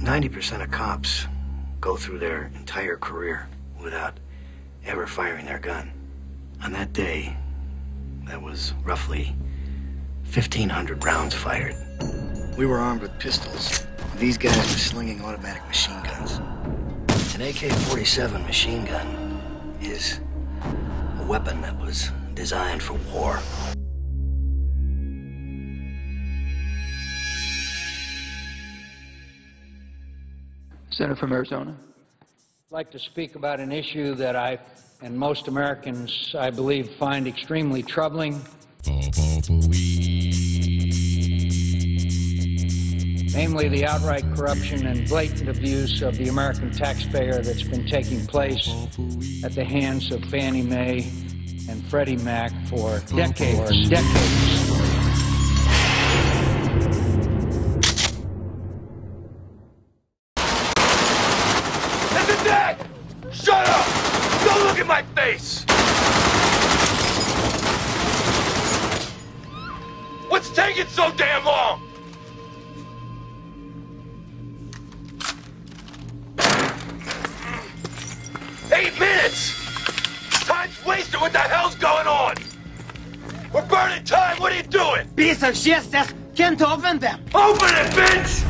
90% of cops go through their entire career without ever firing their gun. On that day, that was roughly 1,500 rounds fired. We were armed with pistols. These guys were slinging automatic machine guns. An AK-47 machine gun is a weapon that was designed for war. Senator from Arizona. I'd like to speak about an issue that I and most Americans, I believe, find extremely troubling. Namely, the outright corruption and blatant abuse of the American taxpayer that's been taking place at the hands of Fannie Mae and Freddie Mac for decades. Shut up! Don't look at my face! What's taking so damn long? Eight minutes! Time's wasted. What the hell's going on? We're burning time. What are you doing? Piece of shit says can't open them. Open it, bitch!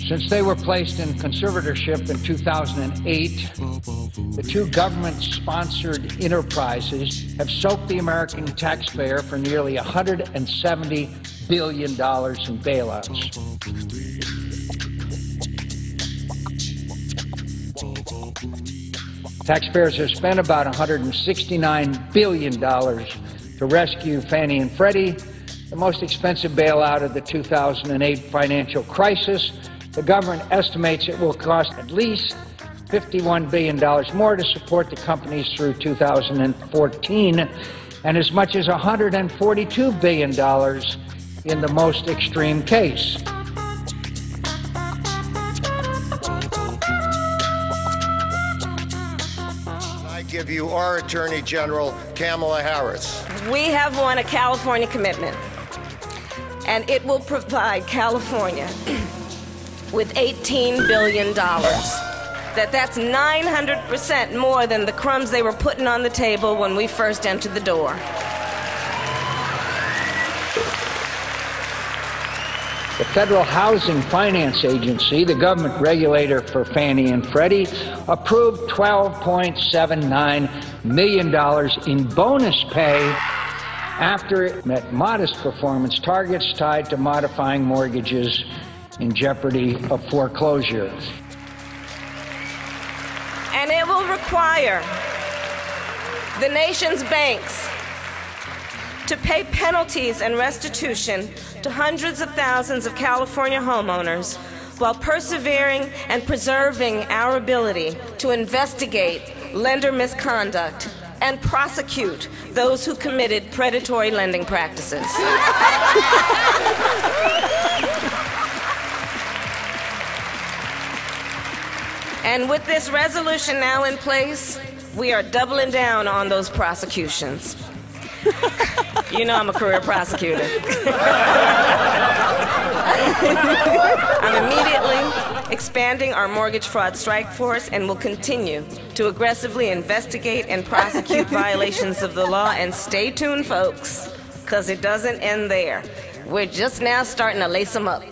Since they were placed in conservatorship in 2008, the two government-sponsored enterprises have soaked the American taxpayer for nearly $170 billion in bailouts. Taxpayers have spent about $169 billion to rescue Fannie and Freddie, the most expensive bailout of the 2008 financial crisis. The government estimates it will cost at least $51 billion more to support the companies through 2014, and as much as $142 billion in the most extreme case. I give you our Attorney General, Kamala Harris. We have won a California commitment, and it will provide California with $18 billion. That's 900% more than the crumbs they were putting on the table when we first entered the door. The Federal Housing Finance Agency, the government regulator for Fannie and Freddie, approved $12.79 million in bonus pay after it met modest performance targets tied to modifying mortgages in jeopardy of foreclosure. And it will require the nation's banks to pay penalties and restitution to hundreds of thousands of California homeowners while persevering and preserving our ability to investigate lender misconduct and prosecute those who committed predatory lending practices. And with this resolution now in place, we are doubling down on those prosecutions. You know I'm a career prosecutor. I'm immediately expanding our mortgage fraud strike force and will continue to aggressively investigate and prosecute violations of the law. And stay tuned, folks, because it doesn't end there. We're just now starting to lace them up.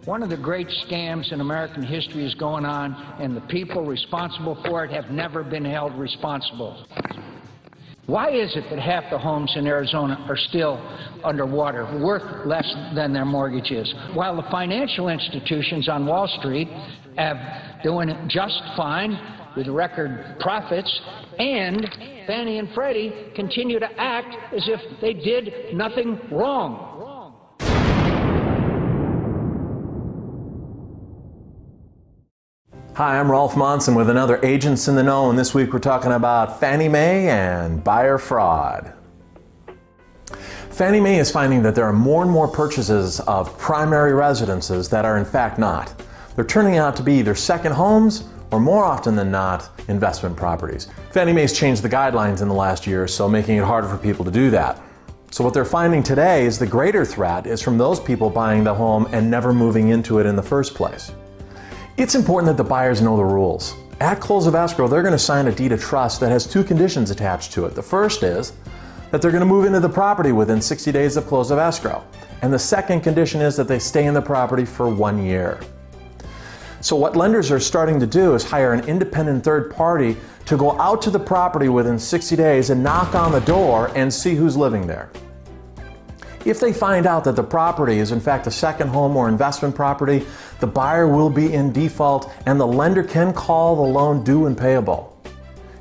One of the great scams in American history is going on, and the people responsible for it have never been held responsible. Why is it that half the homes in Arizona are still underwater, worth less than their mortgage is, while the financial institutions on Wall Street have doing just fine with record profits, and Fannie and Freddie continue to act as if they did nothing wrong? Hi, I'm Rolf Monson with another Agents in the Know, and this week we're talking about Fannie Mae and buyer fraud. Fannie Mae is finding that there are more and more purchases of primary residences that are in fact not. They're turning out to be either second homes or, more often than not, investment properties. Fannie Mae's changed the guidelines in the last year or so, making it harder for people to do that. So what they're finding today is the greater threat is from those people buying the home and never moving into it in the first place. It's important that the buyers know the rules. At close of escrow, they're going to sign a deed of trust that has two conditions attached to it. The first is that they're going to move into the property within 60 days of close of escrow. And the second condition is that they stay in the property for 1 year. So what lenders are starting to do is hire an independent third party to go out to the property within 60 days and knock on the door and see who's living there. If they find out that the property is in fact a second home or investment property, the buyer will be in default and the lender can call the loan due and payable.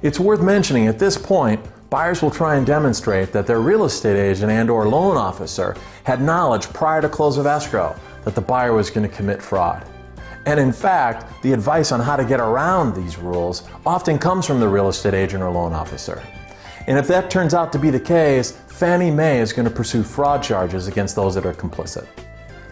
It's worth mentioning at this point, buyers will try and demonstrate that their real estate agent and/or loan officer had knowledge prior to close of escrow that the buyer was going to commit fraud. And in fact, the advice on how to get around these rules often comes from the real estate agent or loan officer. And if that turns out to be the case, Fannie Mae is going to pursue fraud charges against those that are complicit.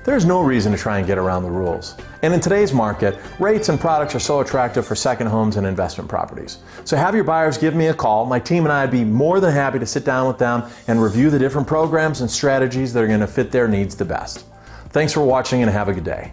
There's no reason to try and get around the rules. And in today's market, rates and products are so attractive for second homes and investment properties. So have your buyers give me a call. My team and I would be more than happy to sit down with them and review the different programs and strategies that are going to fit their needs the best. Thanks for watching and have a good day.